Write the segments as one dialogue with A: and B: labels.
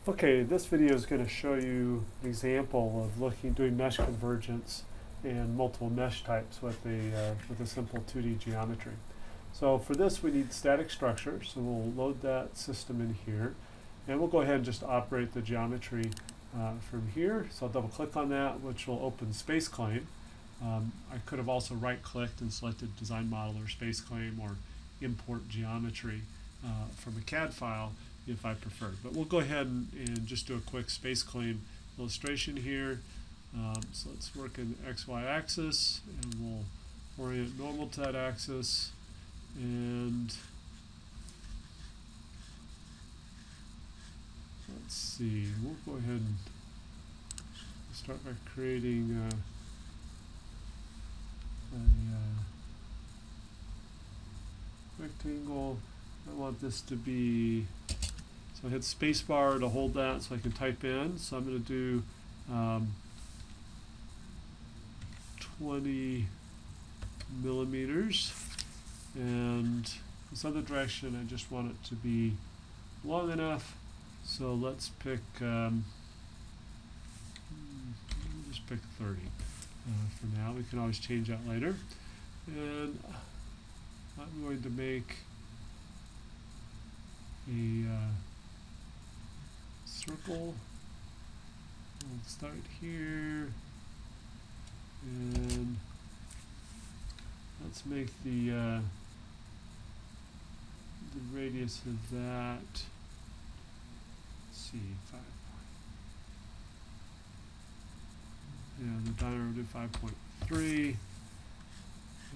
A: Okay, this video is going to show you an example of doing mesh convergence and multiple mesh types with a simple 2D geometry. So for this we need static structure, so we'll load that system in here, and we'll go ahead and just operate the geometry from here. So I'll double click on that, which will open space claim. I could have also right clicked and selected design model or space claim or import geometry from a CAD file if I preferred. But we'll go ahead and just do a quick space claim illustration here. So let's work in the XY axis, and we'll orient normal to that axis. And let's see, we'll go ahead and start by creating a rectangle. I want this to be, so I hit spacebar to hold that so I can type in. So I'm going to do 20 millimeters, and this other direction I just want it to be long enough. So let's pick, just pick 30 for now. We can always change that later. And I'm going to make a circle. We'll start here, and let's make the radius of that, let's see, 5. Yeah, the diameter will do 5.3.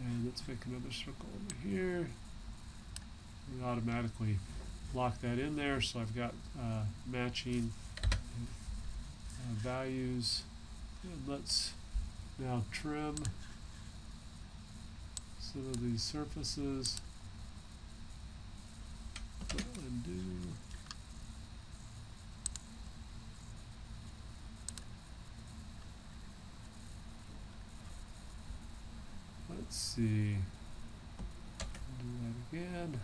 A: And let's make another circle over here. We automatically lock that in there, so I've got matching values. And let's now trim some of these surfaces. Undo. Let's see. Do that again.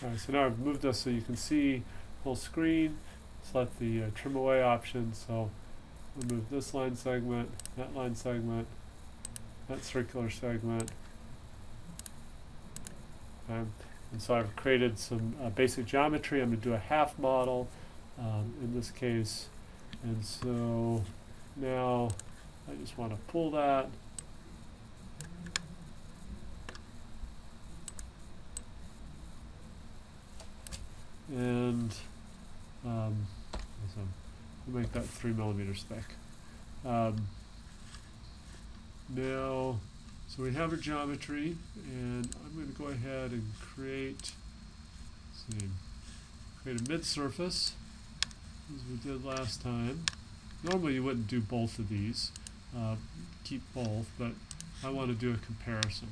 A: Alright, so now I've moved this so you can see full screen. Select the trim away option, so we'll move this line segment, that circular segment. And so I've created some basic geometry. I'm going to do a half model in this case. And so now I just want to pull that. And so we'll make that 3 millimeters thick. Now, so we have our geometry, and I'm going to go ahead and create a mid-surface, as we did last time. Normally you wouldn't do both of these, keep both, but I want to do a comparison.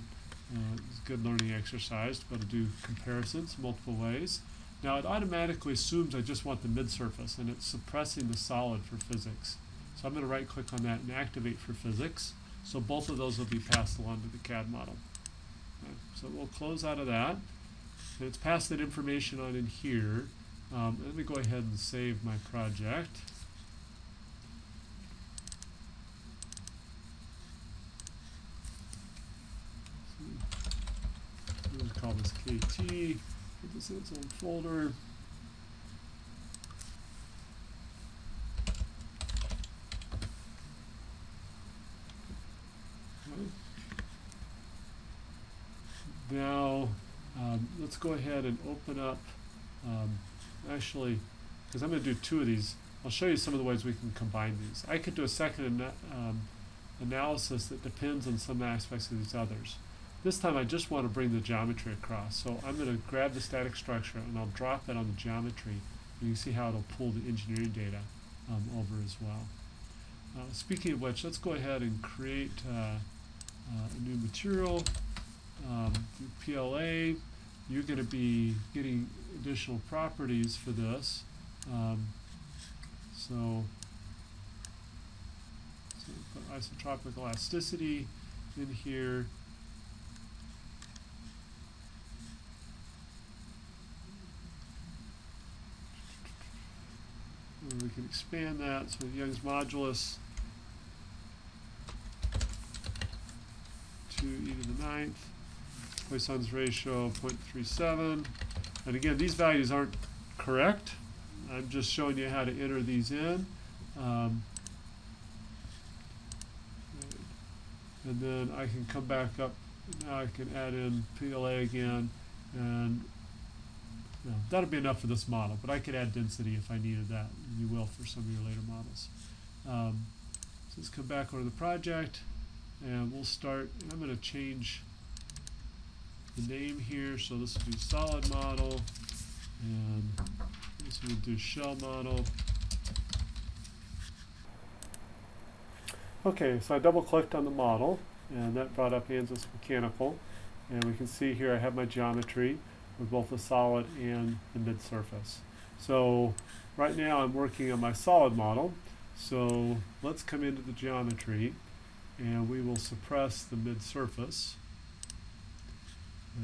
A: It's a good learning exercise, but to do comparisons multiple ways. Now it automatically assumes I just want the mid-surface, and it's suppressing the solid for physics. So I'm going to right-click on that and activate for physics. So both of those will be passed along to the CAD model. Okay, so we'll close out of that. And it's passed that information on in here. Let me go ahead and save my project. I'm going to call this KT. Put this in its own folder. Okay. Now, let's go ahead and open up, actually, because I'm going to do 2 of these, I'll show you some of the ways we can combine these. I could do a second analysis that depends on some aspects of these others. This time I just want to bring the geometry across. So I'm going to grab the static structure and I'll drop it on the geometry. And you can see how it'll pull the engineering data over as well. Speaking of which, let's go ahead and create a new material. PLA, you're going to be getting additional properties for this. So put isotropic elasticity in here. And we can expand that. So Young's modulus 2e to the 9th. Poisson's ratio 0.37. And again, these values aren't correct. I'm just showing you how to enter these in. And then I can come back up. Now I can add in PLA again, and that'll be enough for this model, but I could add density if I needed that. You will for some of your later models. So let's come back over to the project, and we'll start. And I'm going to change the name here. So this will be solid model, and this will do shell model. Okay, so I double-clicked on the model, and that brought up ANSYS Mechanical. And we can see here I have my geometry with both the solid and the mid-surface. So right now I'm working on my solid model. So let's come into the geometry, and we will suppress the mid-surface.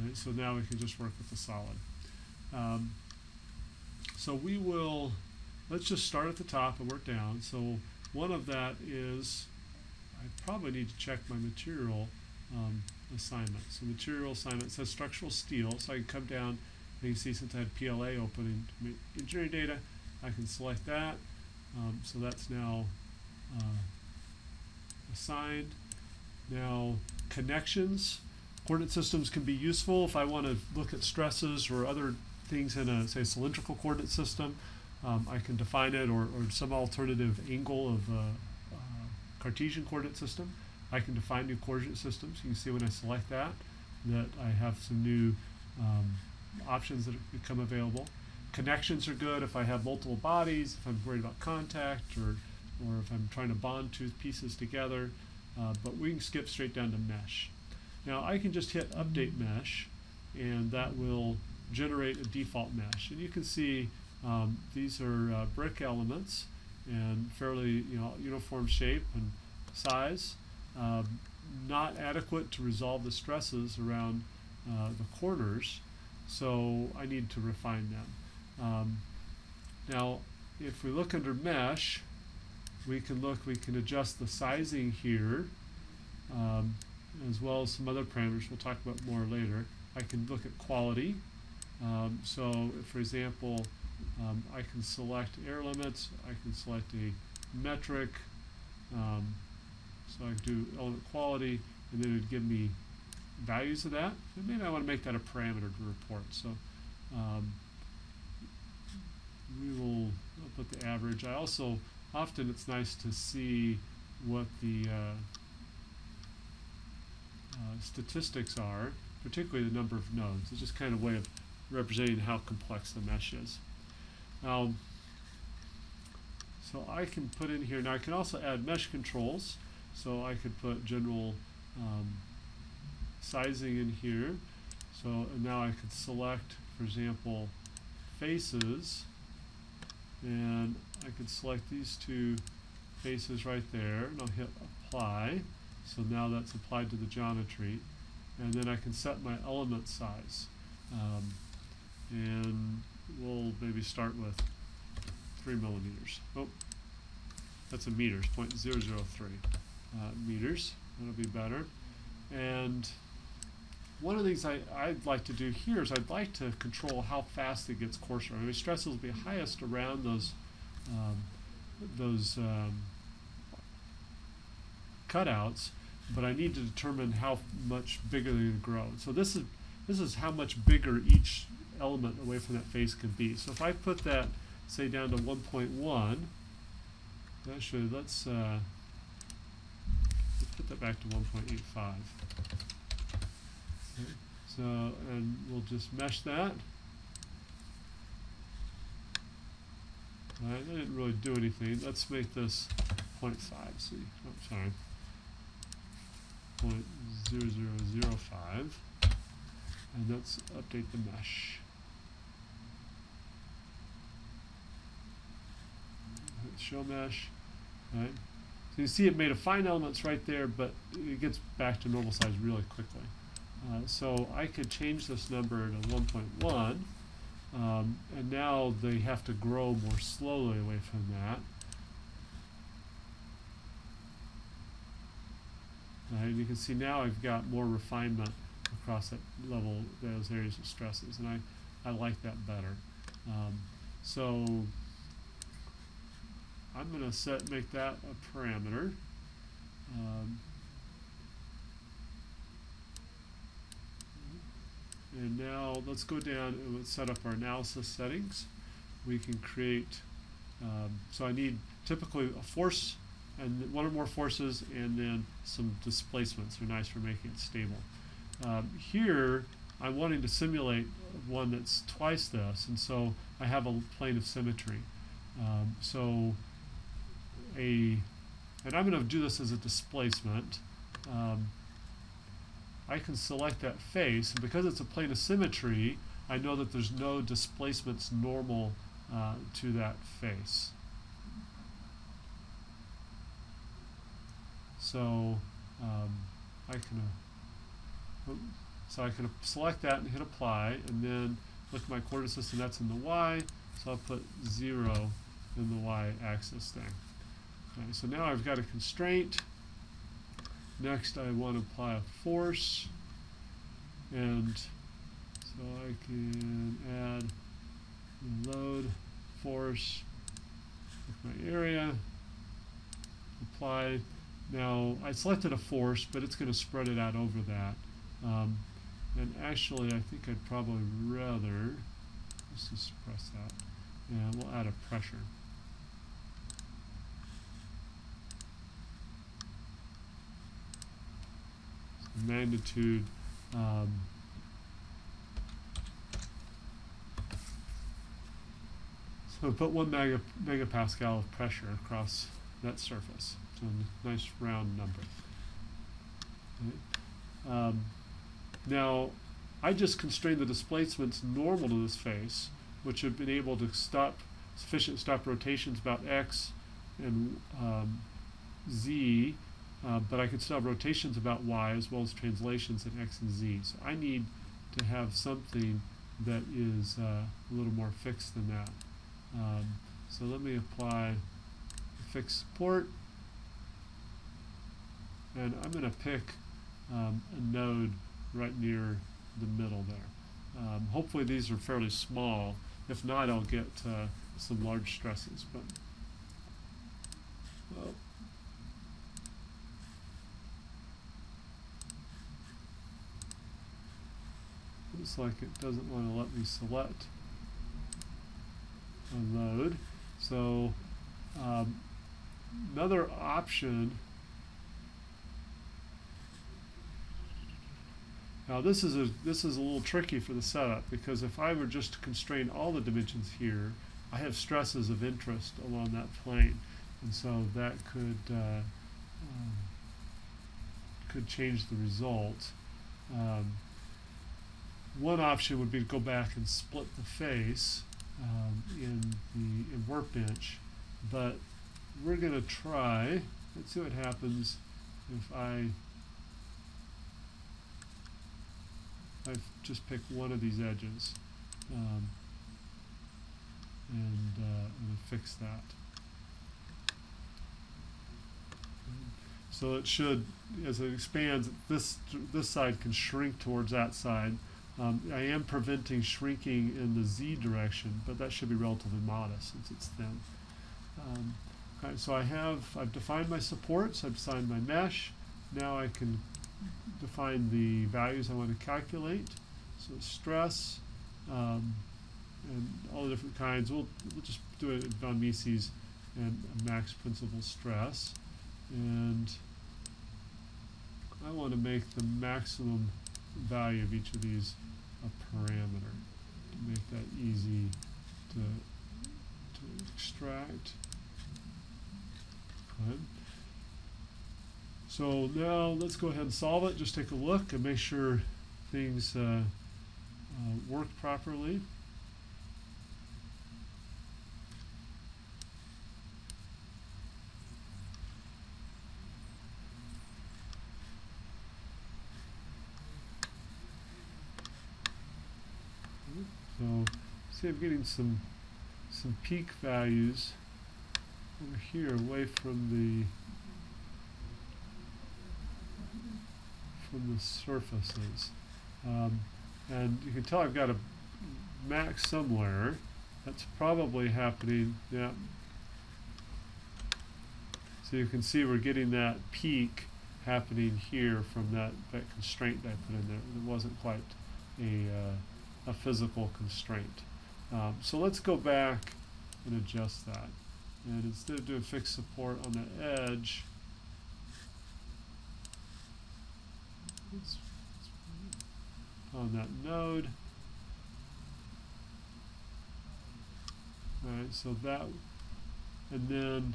A: Right, so now we can just work with the solid. So we will, let's just start at the top and work down. So one of that is, I probably need to check my material assignment. So material assignment says structural steel, so I can come down and you can see since I had PLA open in engineering data, I can select that. So that's now assigned. Now connections, coordinate systems can be useful if I want to look at stresses or other things in a, say, cylindrical coordinate system. I can define it, or some alternative angle of Cartesian coordinate system. I can define new coordinate systems. You can see when I select that I have some new options that become available. Connections are good if I have multiple bodies, if I'm worried about contact, or if I'm trying to bond two pieces together. But we can skip straight down to mesh. Now I can just hit update mesh, and that will generate a default mesh. And you can see these are brick elements and fairly uniform shape and size. Not adequate to resolve the stresses around the corners, so I need to refine them. Now if we look under mesh, we can adjust the sizing here, as well as some other parameters we'll talk about more later. I can look at quality. So for example, I can select air limits, I can select a metric, so I can do element quality, and then it would give me values of that. And maybe I want to make that a parameter to report. So we will put the average. I also, often it's nice to see what the statistics are, particularly the number of nodes. It's just kind of a way of representing how complex the mesh is. So I can put in here, now I can also add mesh controls. So I could put general sizing in here. So and now I could select, for example, faces, and I could select these two faces right there, and I'll hit apply. So now that's applied to the geometry. And then I can set my element size. And we'll maybe start with 3 millimeters. Oh, that's in meters, 0.003 meters. That'll be better. And one of the things I'd like to do here is I'd like to control how fast it gets coarser. I mean, stresses will be highest around those cutouts, but I need to determine how much bigger they're going to grow. So this is how much bigger each element away from that face can be. So if I put that, say, down to 1.1, actually let's put that back to 1.85. Okay. So, and we'll just mesh that. All right, I didn't really do anything. Let's make this 0.5. See, oh, sorry, 0.0005, and let's update the mesh. Show mesh, right? So you see it made a fine elements right there, but it gets back to normal size really quickly. So I could change this number to 1.1, and now they have to grow more slowly away from that. And you can see now I've got more refinement across that level, those areas of stresses, and I like that better. So I'm going to make that a parameter. And now let's go down and let's set up our analysis settings. We can create, so I need typically a force and one or more forces and then some displacements. They're nice for making it stable. Here I'm wanting to simulate one that's twice this, and so I have a plane of symmetry. And I'm going to do this as a displacement. I can select that face, and because it's a plane of symmetry, I know that there's no displacements normal to that face. So I can select that and hit apply, and then look at my coordinate system. That's in the y, so I'll put 0 in the y-axis there. Okay, so now I've got a constraint. Next, I want to apply a force, and so I can add load force with my area, apply. Now I selected a force, but it's going to spread it out over that. And actually, I think I'd probably rather let's just suppress that, and we'll add a pressure. Magnitude, so put 1 megapascal of pressure across that surface. So a nice round number. Okay. Now I just constrained the displacements normal to this face, which have been able to stop rotations about x and z. But I could still have rotations about y as well as translations in x and z. So I need to have something that is a little more fixed than that. So let me apply FixPort, and I'm going to pick a node right near the middle there. Hopefully these are fairly small. If not, I'll get some large stresses. But well, looks like it doesn't want to let me select a node. So another option. Now this is a little tricky for the setup, because if I were just to constrain all the dimensions here, I have stresses of interest along that plane, and so that could change the result. One option would be to go back and split the face in Workbench, but we're going to try. Let's see what happens if I just pick one of these edges and fix that. So it should, as it expands, this side can shrink towards that side. I am preventing shrinking in the z direction, but that should be relatively modest since it's thin. Okay, so I've defined my supports, I've defined my mesh. Now I can define the values I want to calculate. So stress and all the different kinds. We'll just do it von Mises and max principal stress. And I want to make the maximum value of each of these a parameter to make that easy to extract. Good. So now let's go ahead and solve it. Just take a look and make sure things work properly. So see, I'm getting some peak values over here away from the surfaces, and you can tell I've got a max somewhere. That's probably happening. Yeah. So you can see we're getting that peak happening here from that constraint that I put in there. It wasn't quite a physical constraint. So let's go back and adjust that. And instead of doing fixed support on the edge, on that node. All right, so that, and then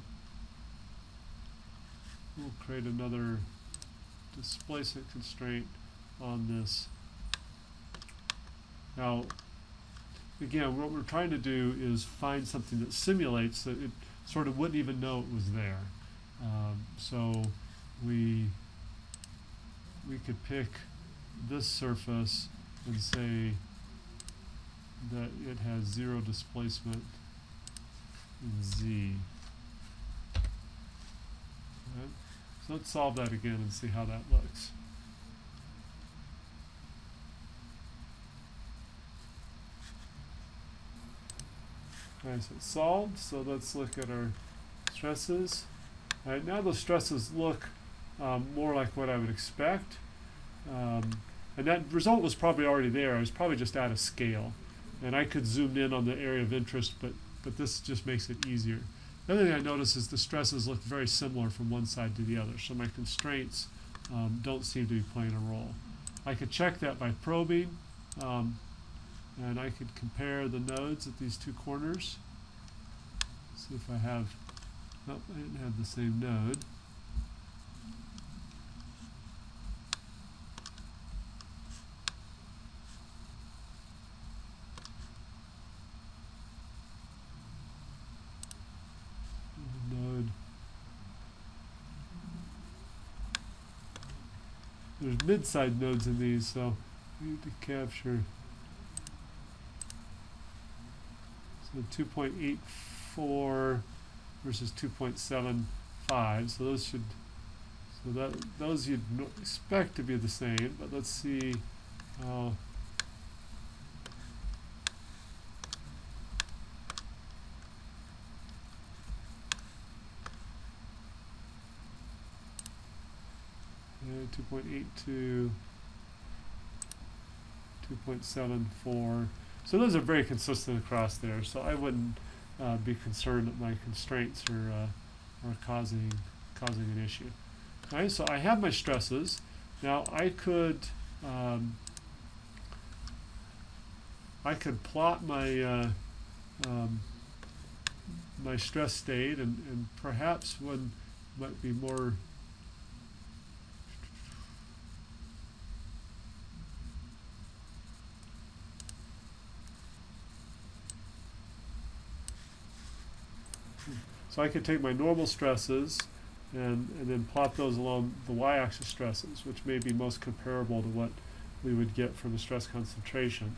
A: we'll create another displacement constraint on this. Now, again, what we're trying to do is find something that simulates that it sort of wouldn't even know it was there. So we could pick this surface and say that it has 0 displacement in Z. Okay. So let's solve that again and see how that looks. Alright, so it's solved. So let's look at our stresses. Alright, now those stresses look more like what I would expect. And that result was probably already there. I was probably just out of scale. And I could zoom in on the area of interest, but this just makes it easier. The other thing I notice is the stresses look very similar from one side to the other. So my constraints don't seem to be playing a role. I could check that by probing. And I could compare the nodes at these two corners. See if I have, oh, I didn't have the same node. Node. There's mid-side nodes in these, so we need to capture. So 2.84 versus 2.75. So those should, those you'd expect to be the same. But let's see how. 2.82, 2.74. So those are very consistent across there. So I wouldn't be concerned that my constraints are causing an issue. All right, so I have my stresses. Now I could plot my my stress state, and perhaps one might be more. So I could take my normal stresses and then plot those along the y-axis stresses, which may be most comparable to what we would get from a stress concentration.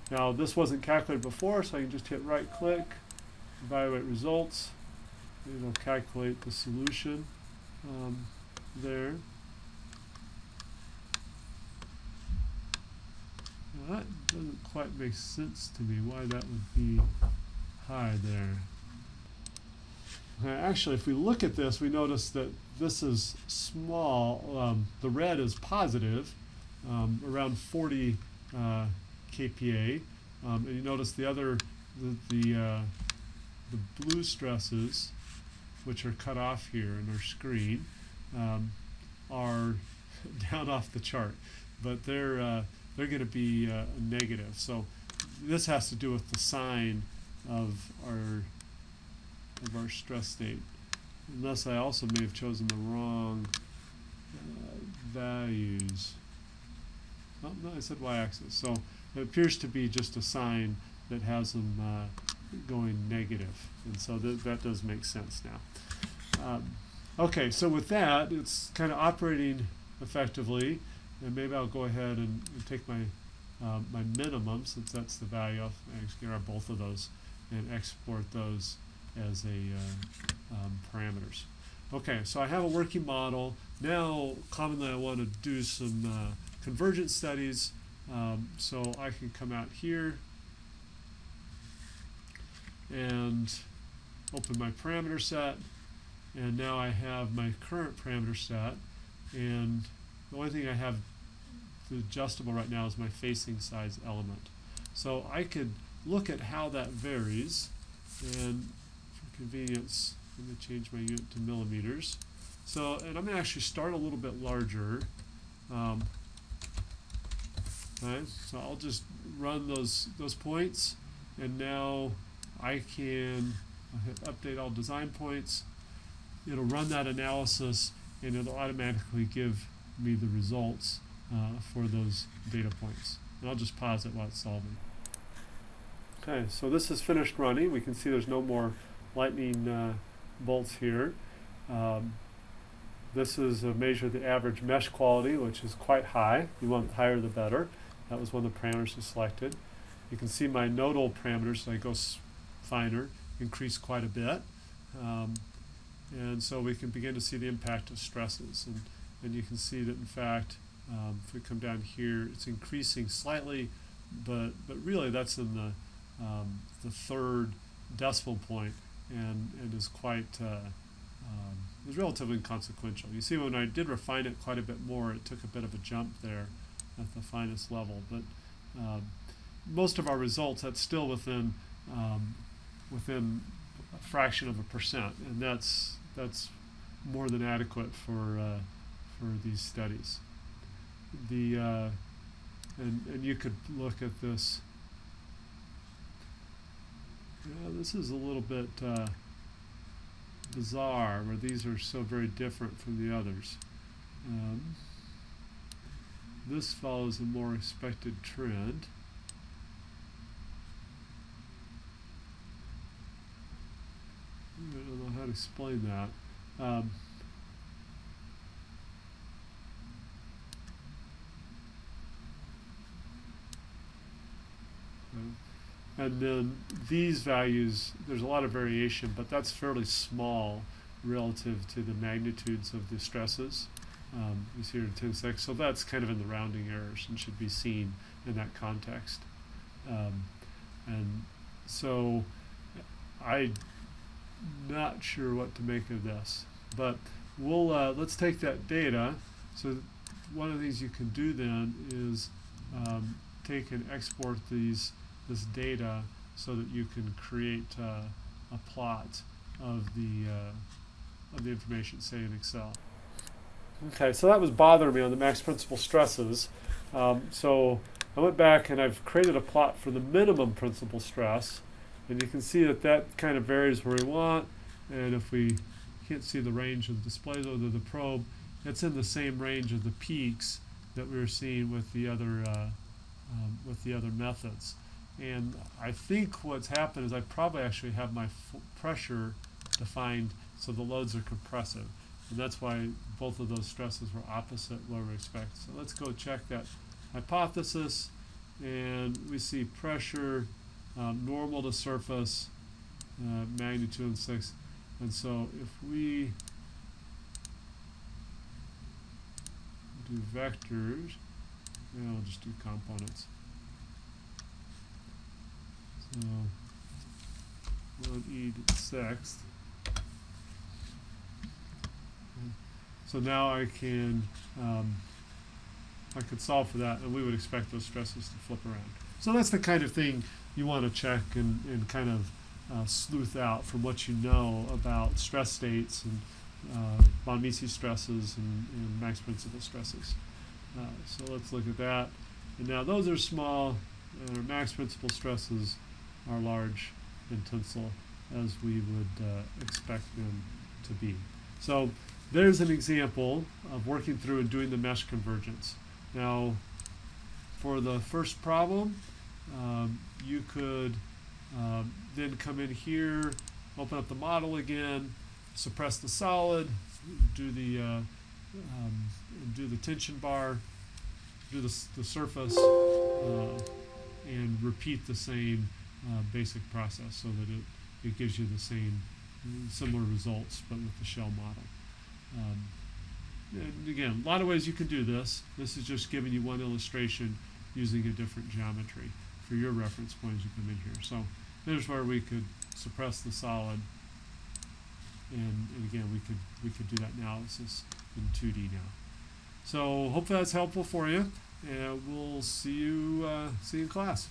A: Now this wasn't calculated before, so I can just hit right click, evaluate results, and it'll calculate the solution there. Now that doesn't quite make sense to me why that would be high there. Actually, if we look at this, we notice that this is small. The red is positive, around 40 kPa, and you notice the blue stresses, which are cut off here in our screen, are down off the chart, but they're going to be negative. So this has to do with the sign of our stress state. unless I also may have chosen the wrong values. Oh, no, I said y-axis. So it appears to be just a sign that has them going negative, and so that does make sense now. Okay, so with that, it's kind of operating effectively, and maybe I'll go ahead and take my my minimum, since that's the value. I'll actually grab both of those and export those as parameters. Okay, so I have a working model. Now, commonly I want to do some convergence studies, so I can come out here and open my parameter set, and now I have my current parameter set, and the only thing I have adjustable right now is my facing size element. So I could look at how that varies, and for convenience I'm going to change my unit to millimeters. So, and I'm going to actually start a little bit larger. Okay, so I'll just run those points, and now I can hit update all design points. It'll run that analysis, and it'll automatically give me the results for those data points. And I'll just pause it while it's solving. Okay, so this is finished running. We can see there's no more lightning bolts here. This is a measure of the average mesh quality, which is quite high. You want the higher the better. That was one of the parameters we selected. You can see my nodal parameters, as I go finer, increase quite a bit. And so we can begin to see the impact of stresses. And you can see that, in fact, if we come down here, it's increasing slightly, but really that's in the third decimal point, and is quite is relatively inconsequential. You see, when I did refine it quite a bit more, it took a bit of a jump there at the finest level. But most of our results, that's still within within a fraction of a percent, and that's more than adequate for these studies. And you could look at this. Yeah, this is a little bit bizarre, where these are so very different from the others. This follows a more expected trend. I don't know how to explain that. And then these values, there's a lot of variation, but that's fairly small relative to the magnitudes of the stresses. You see here in 10 seconds, so that's kind of in the rounding errors and should be seen in that context. And so I'm not sure what to make of this, but we'll let's take that data. So one of the things you can do then is take and export this data so that you can create a plot of the information, say in Excel. Okay, so that was bothering me on the max principal stresses. So I went back and I've created a plot for the minimum principal stress, and you can see that that kind of varies where we want. And if we can't see the range of the display load of the probe, it's in the same range of the peaks that we were seeing with the other methods. And I think what's happened is I probably actually have my pressure defined so the loads are compressive. And that's why both of those stresses were opposite what we expect. So let's go check that hypothesis. And we see pressure, normal to surface, magnitude and 6. And so if we do vectors, and I'll just do components. So 1e to the 6th. So now I can could solve for that, and we would expect those stresses to flip around. So that's the kind of thing you want to check and kind of sleuth out from what you know about stress states and von Mises stresses and max principal stresses. So let's look at that. And now those are small, and our max principal stresses are large in tensile, as we would expect them to be. So there's an example of working through and doing the mesh convergence. Now, for the first problem, you could then come in here, open up the model again, suppress the solid, do the tension bar, do the surface, and repeat the same basic process so that it gives you the same similar results but with the shell model. And again, a lot of ways you can do this. This is just giving you one illustration using a different geometry for your reference point as you come in here. So there's where we could suppress the solid, and again we could do that analysis in 2D now. So hopefully that's helpful for you, and we'll see you in class.